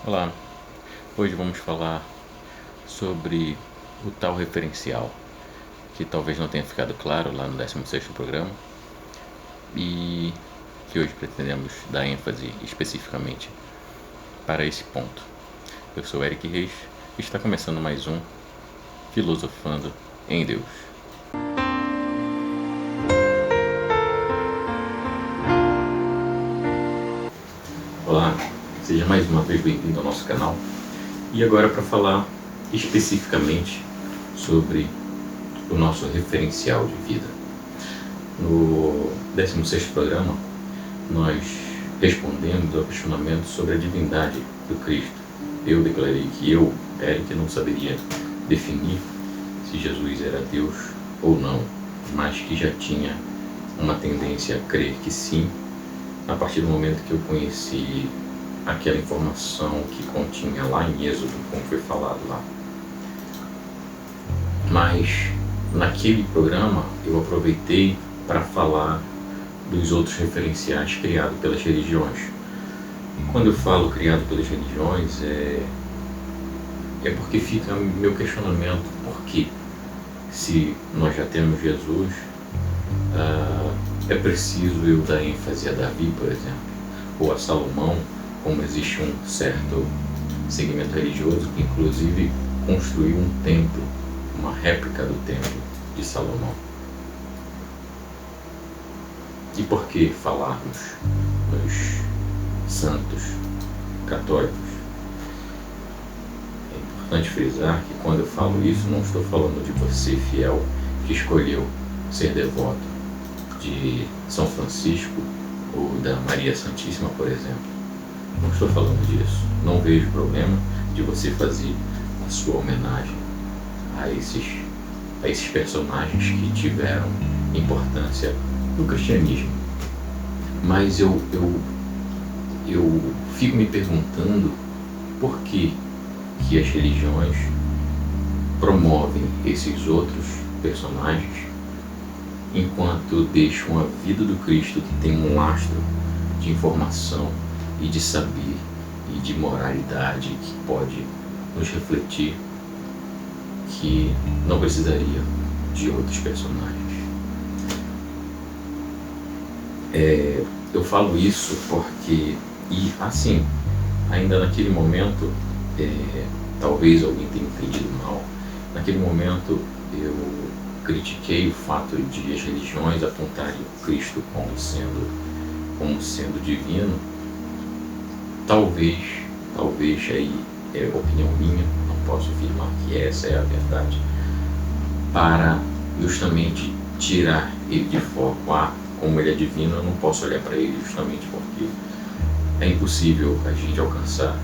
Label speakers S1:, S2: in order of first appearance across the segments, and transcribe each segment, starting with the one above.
S1: Olá, hoje vamos falar sobre o tal referencial, que talvez não tenha ficado claro lá no 16º programa e que hoje pretendemos dar ênfase especificamente para esse ponto. Eu sou Eric Reis e está começando mais um Filosofando em Deus. Olá, seja mais uma vez bem-vindo ao nosso canal. E agora para falar especificamente sobre o nosso referencial de vida. No 16º programa, nós respondemos ao questionamento sobre a divindade do Cristo. Eu declarei que eu, Eric, não saberia definir se Jesus era Deus ou não, mas que já tinha uma tendência a crer que sim, a partir do momento que eu conheci aquela informação que continha lá em Êxodo, como foi falado lá. Mas naquele programa eu aproveitei para falar dos outros referenciais criados pelas religiões. Quando eu falo criado pelas religiões, é porque fica meu questionamento, porque se nós já temos Jesus, é preciso eu dar ênfase a Davi, por exemplo, ou a Salomão, como existe um certo segmento religioso que inclusive construiu um templo, uma réplica do templo de Salomão. E por que falarmos nos santos católicos? É importante frisar que quando eu falo isso, não estou falando de você fiel que escolheu ser devoto de São Francisco ou da Maria Santíssima, por exemplo. Não estou falando disso. Não vejo problema de você fazer a sua homenagem a esses personagens que tiveram importância no cristianismo. Mas eu fico me perguntando por que as religiões promovem esses outros personagens enquanto deixam a vida do Cristo, que tem um lastro de informação e de saber e de moralidade que pode nos refletir, que não precisaria de outros personagens. Eu falo isso porque, e assim, ainda naquele momento, talvez alguém tenha entendido mal, naquele momento eu critiquei o fato de as religiões apontarem o Cristo como sendo divino. Talvez aí é opinião minha, não posso afirmar que essa é a verdade, para justamente tirar ele de foco. Como ele é divino, eu não posso olhar para ele justamente porque é impossível a gente alcançar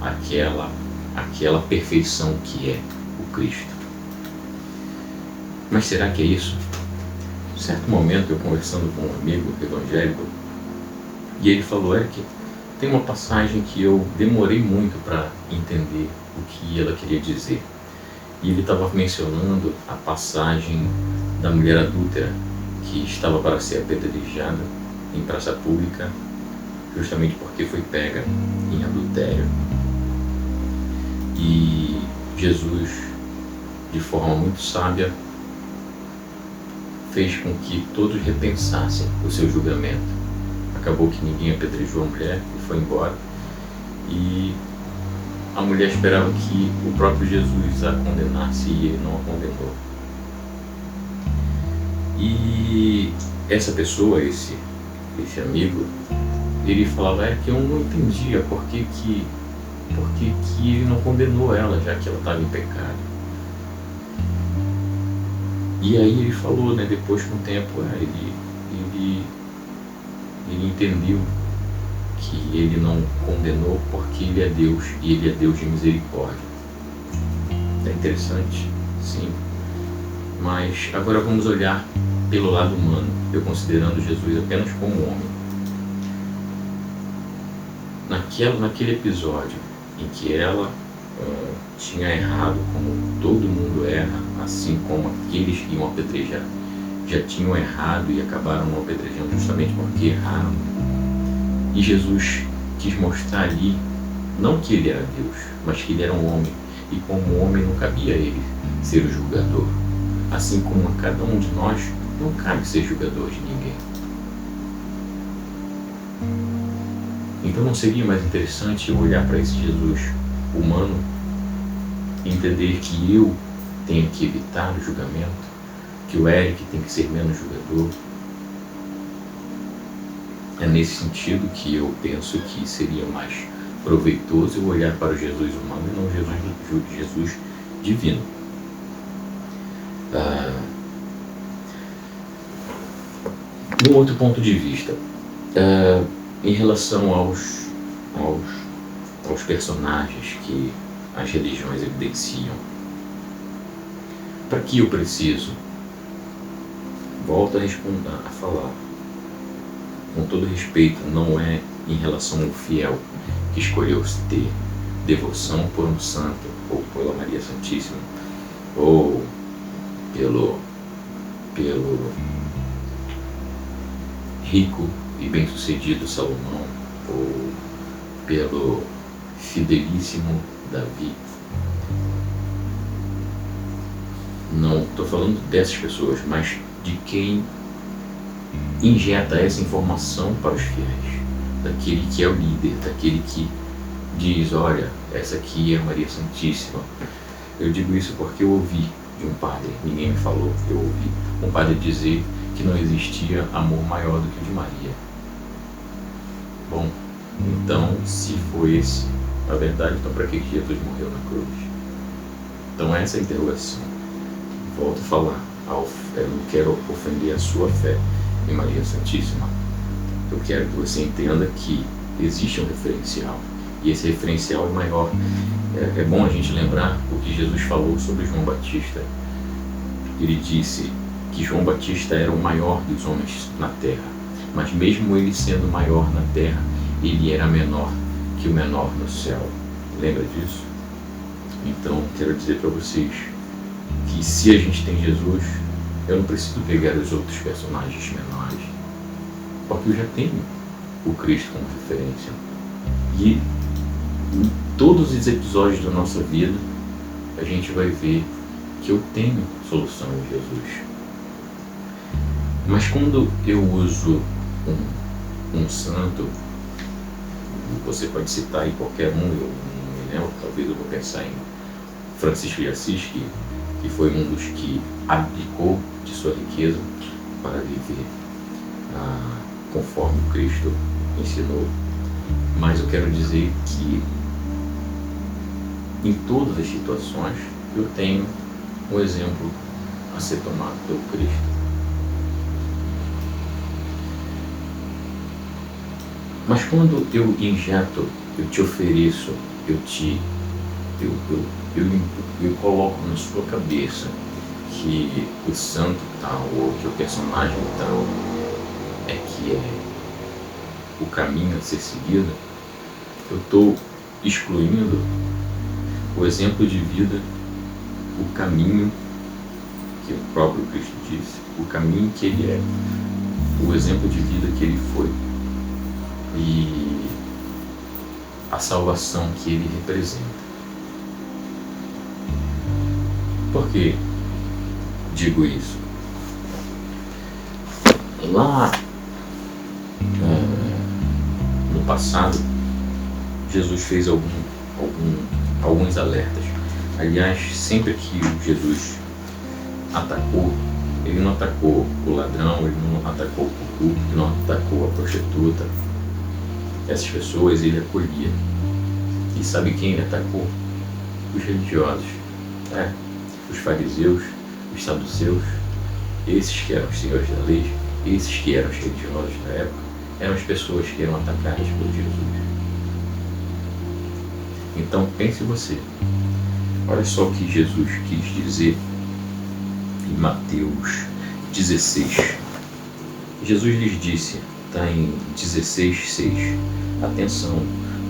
S1: aquela perfeição que é o Cristo. Mas será que é isso? Em certo momento, eu conversando com um amigo evangélico, e ele falou, que tem uma passagem que eu demorei muito para entender o que ela queria dizer. E ele estava mencionando a passagem da mulher adúltera, que estava para ser apedrejada em praça pública, justamente porque foi pega em adultério. E Jesus, de forma muito sábia, fez com que todos repensassem o seu julgamento. Acabou que ninguém apedrejou a mulher e foi embora. E a mulher esperava que o próprio Jesus a condenasse e ele não a condenou. E essa pessoa, esse amigo, ele falava que eu não entendia por que ele não condenou ela, já que ela estava em pecado. E aí ele falou, depois com o tempo, ele entendeu que ele não condenou porque ele é Deus e ele é Deus de misericórdia. É interessante, sim. Mas agora vamos olhar pelo lado humano, eu considerando Jesus apenas como homem. Naquele episódio em que ela tinha errado como todo mundo erra, assim como aqueles que iam apedrejar já tinham errado e acabaram não apedrejando justamente porque erraram. E Jesus quis mostrar ali Não que ele era Deus, mas que ele era um homem, e como homem não cabia a ele ser o julgador. Assim como a cada um de nós não cabe ser julgador de ninguém. Então não seria mais interessante eu olhar para esse Jesus humano e entender que eu tenho que evitar o julgamento, que o Eric tem que ser menos julgador? É nesse sentido que eu penso que seria mais proveitoso eu olhar para o Jesus humano e não o Jesus divino. Um outro ponto de vista, em relação aos personagens que as religiões evidenciam. Para que eu preciso? Volto a responder, a falar. Com todo respeito, não é em relação ao fiel que escolheu ter devoção por um santo, ou pela Maria Santíssima, ou pelo rico e bem-sucedido Salomão, ou pelo fidelíssimo Davi. Não estou falando dessas pessoas, mas de quem injeta essa informação para os fiéis, daquele que é o líder, daquele que diz, olha, essa aqui é a Maria Santíssima. Eu digo isso porque eu ouvi de um padre, ninguém me falou, eu ouvi um padre dizer que não existia amor maior do que o de Maria. Bom, então, se foi esse a verdade, então para que Jesus morreu na cruz? Então essa é a interrogação. Volto a falar, eu não quero ofender a sua fé em Maria Santíssima. Eu quero que você entenda que existe um referencial, e esse referencial é maior. É bom a gente lembrar o que Jesus falou sobre João Batista. Ele disse que João Batista era o maior dos homens na terra, mas mesmo ele sendo maior na terra, ele era menor que o menor no céu. Lembra disso? Então, quero dizer para vocês que se a gente tem Jesus, eu não preciso pegar os outros personagens menores, porque eu já tenho o Cristo como referência. E em todos os episódios da nossa vida, a gente vai ver que eu tenho solução em Jesus. Mas quando eu uso um santo, você pode citar aí qualquer um, eu não me lembro, talvez eu vou pensar em Francisco de Assis, que foi um dos que abdicou de sua riqueza para viver conforme Cristo ensinou. Mas eu quero dizer que em todas as situações eu tenho um exemplo a ser tomado pelo Cristo. Mas quando eu injeto, eu te ofereço, eu coloco na sua cabeça que o santo tal, ou que o personagem tal que é o caminho a ser seguido, eu estou excluindo o exemplo de vida, o caminho que o próprio Cristo disse, o caminho que ele é, o exemplo de vida que ele foi e a salvação que ele representa. Por que digo isso? Lá no passado, Jesus fez alguns alertas. Aliás, sempre que Jesus atacou, ele não atacou o ladrão, ele não atacou o corrupto, ele não atacou a prostituta. Essas pessoas ele acolhia. E sabe quem ele atacou? Os religiosos. Os fariseus, os saduceus, esses que eram os senhores da lei, esses que eram os religiosos da época, eram as pessoas que eram atacadas por Jesus. Então pense você, olha só o que Jesus quis dizer em Mateus 16. Jesus lhes disse, está em 16:6, atenção,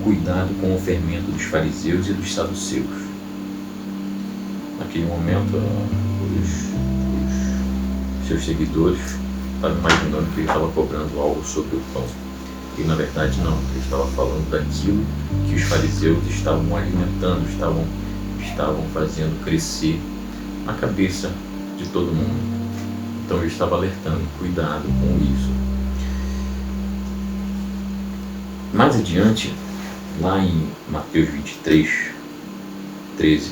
S1: cuidado com o fermento dos fariseus e dos saduceus. Naquele momento, os seus seguidores estavam imaginando que ele estava cobrando algo sobre o pão. E na verdade não, ele estava falando daquilo que os fariseus estavam alimentando, estavam fazendo crescer na cabeça de todo mundo. Então ele estava alertando, cuidado com isso. Mais adiante, lá em Mateus 23, 13,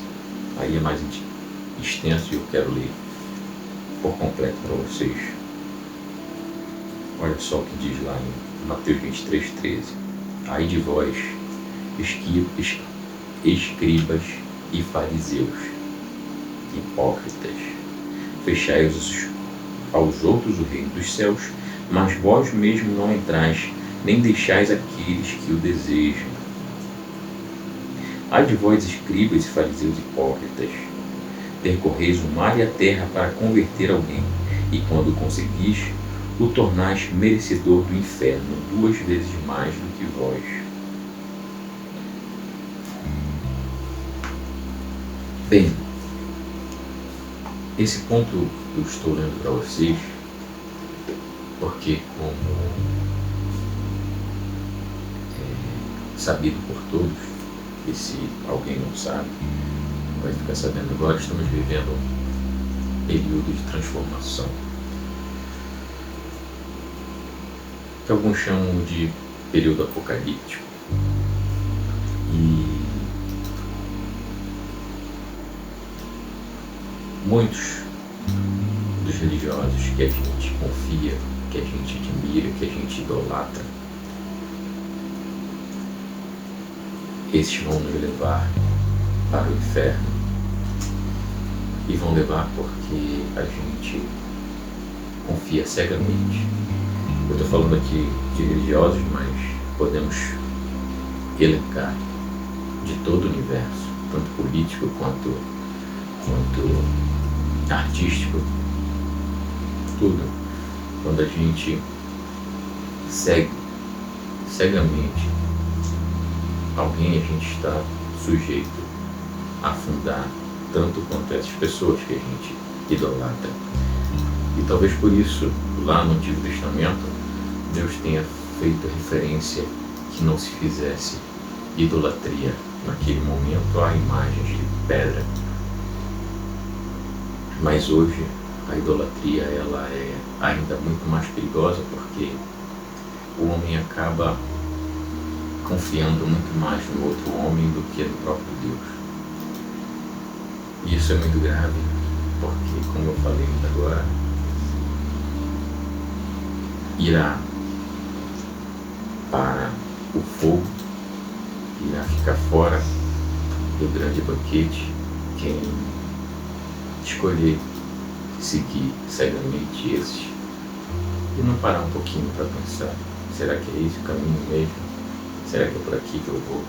S1: aí é mais extenso e eu quero ler por completo para vocês. Olha só o que diz lá em Mateus 23, 13. Ai de vós, escribas e fariseus, hipócritas, fechai aos outros o reino dos céus, mas vós mesmo não entrais, nem deixais aqueles que o desejam. Ai de vós, escribas e fariseus hipócritas, percorreis o mar e a terra para converter alguém, e quando conseguis, o tornais merecedor do inferno 2 vezes mais do que vós. Bem, esse ponto eu estou lendo para vocês, porque como sabido por todos, e se alguém não sabe, vai ficar sabendo agora, estamos vivendo um período de transformação, que alguns chamam de período apocalíptico. E muitos dos religiosos que a gente confia, que a gente admira, que a gente idolatra, esses vão nos levar para o inferno, e vão levar porque a gente confia cegamente. Eu estou falando aqui de religiosos, mas podemos elencar de todo o universo, tanto político quanto artístico, tudo. Quando a gente segue cegamente alguém, a gente está sujeito a afundar tanto quanto essas pessoas que a gente idolatra. E talvez por isso, lá no Antigo Testamento, Deus tenha feito referência que não se fizesse idolatria naquele momento a imagens de pedra. Mas hoje a idolatria ela é ainda muito mais perigosa, porque o homem acaba confiando muito mais no outro homem do que no próprio Deus. E isso é muito grave, porque, como eu falei ainda agora, irá para o fogo, irá ficar fora do grande banquete quem escolher seguir cegamente esses e não parar um pouquinho para pensar: será que é esse o caminho mesmo? Será que é por aqui que eu vou?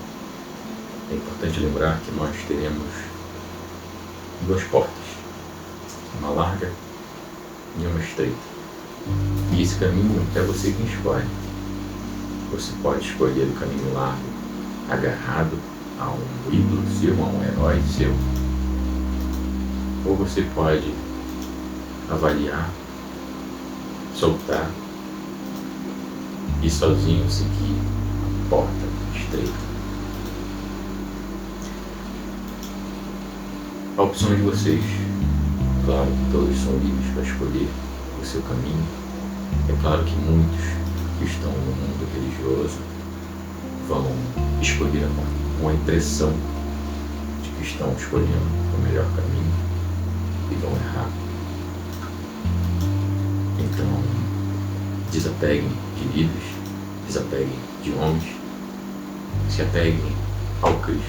S1: É importante lembrar que nós teremos 2 portas, uma larga e uma estreita. E esse caminho é você quem escolhe. Você pode escolher o caminho largo, agarrado a um ídolo seu, a um herói seu. Ou você pode avaliar, soltar e sozinho seguir a porta estreita. A opção de vocês. Claro que todos são livres para escolher o seu caminho. É claro que muitos que estão no mundo religioso vão escolher com a impressão de que estão escolhendo o melhor caminho e vão errar. Então, desapeguem de líderes, desapeguem de homens, se apeguem ao Cristo.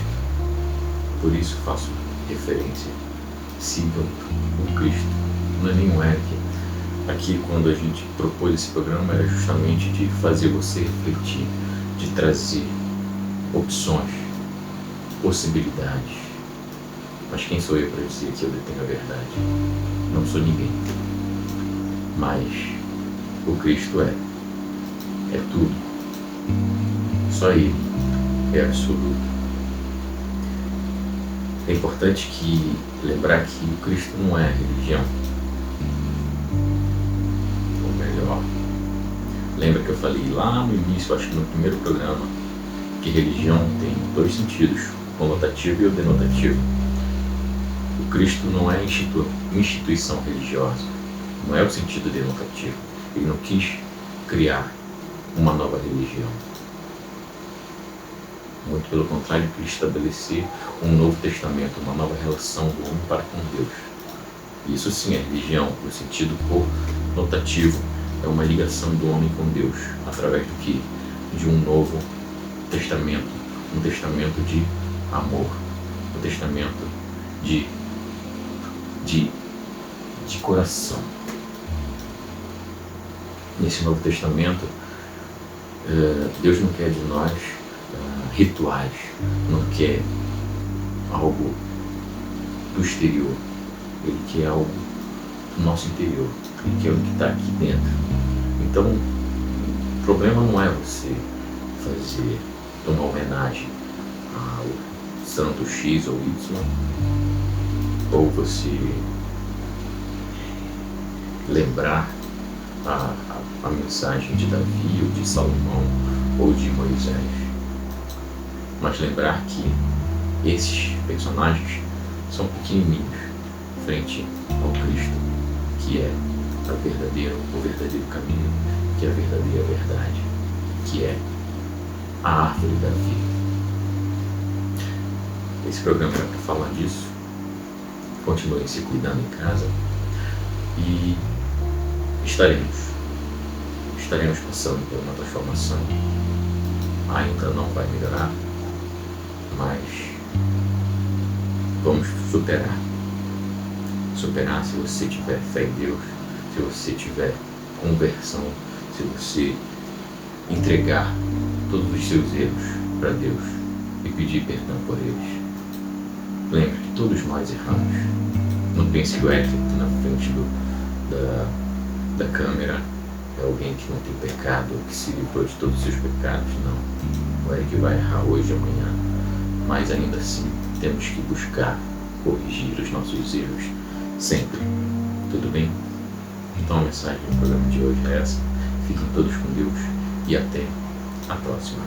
S1: Por isso faço referência: sigam o Cristo. Não é nenhum Eric. Aqui, quando a gente propôs esse programa, era justamente de fazer você refletir, de trazer opções, possibilidades. Mas quem sou eu para dizer que eu detenho a verdade? Não sou ninguém. Mas o Cristo é tudo. Só Ele é absoluto. É importante lembrar que o Cristo não é religião. Ou melhor, Lembra que eu falei lá no início, acho que no primeiro programa, que religião tem dois sentidos, o conotativo e o denotativo. O Cristo não é instituição religiosa, não é o sentido denotativo. Ele não quis criar uma nova religião. Muito pelo contrário, ele quis estabelecer um novo testamento, uma nova relação do homem para com Deus. Isso sim é religião, no sentido conotativo, é uma ligação do homem com Deus, através do que? De um novo testamento, um testamento de amor, um testamento de coração. Nesse Novo Testamento, Deus não quer de nós rituais, não quer algo do exterior, Ele quer algo do nosso interior, Ele quer o que está aqui dentro. Então, o problema não é você fazer uma homenagem ao santo X ou Y, ou você lembrar a mensagem de Davi, ou de Salomão, ou de Moisés. Mas lembrar que esses personagens são pequenininhos frente ao Cristo, que é o verdadeiro caminho, que é a verdadeira verdade, que é a árvore da vida. Esse programa é para falar disso. Continuem se cuidando em casa e estaremos passando por uma transformação. Ainda não vai melhorar, mas vamos superar se você tiver fé em Deus, se você tiver conversão, se você entregar todos os seus erros para Deus e pedir perdão por eles. Lembre que todos nós erramos. Não pense que o Eric na frente da câmera é alguém que não tem pecado, que se livrou de todos os seus pecados. Não. O Eric vai errar hoje e amanhã, mas ainda assim temos que buscar corrigir os nossos erros sempre. Tudo bem? Então a mensagem do programa de hoje é essa. Fiquem todos com Deus e até a próxima.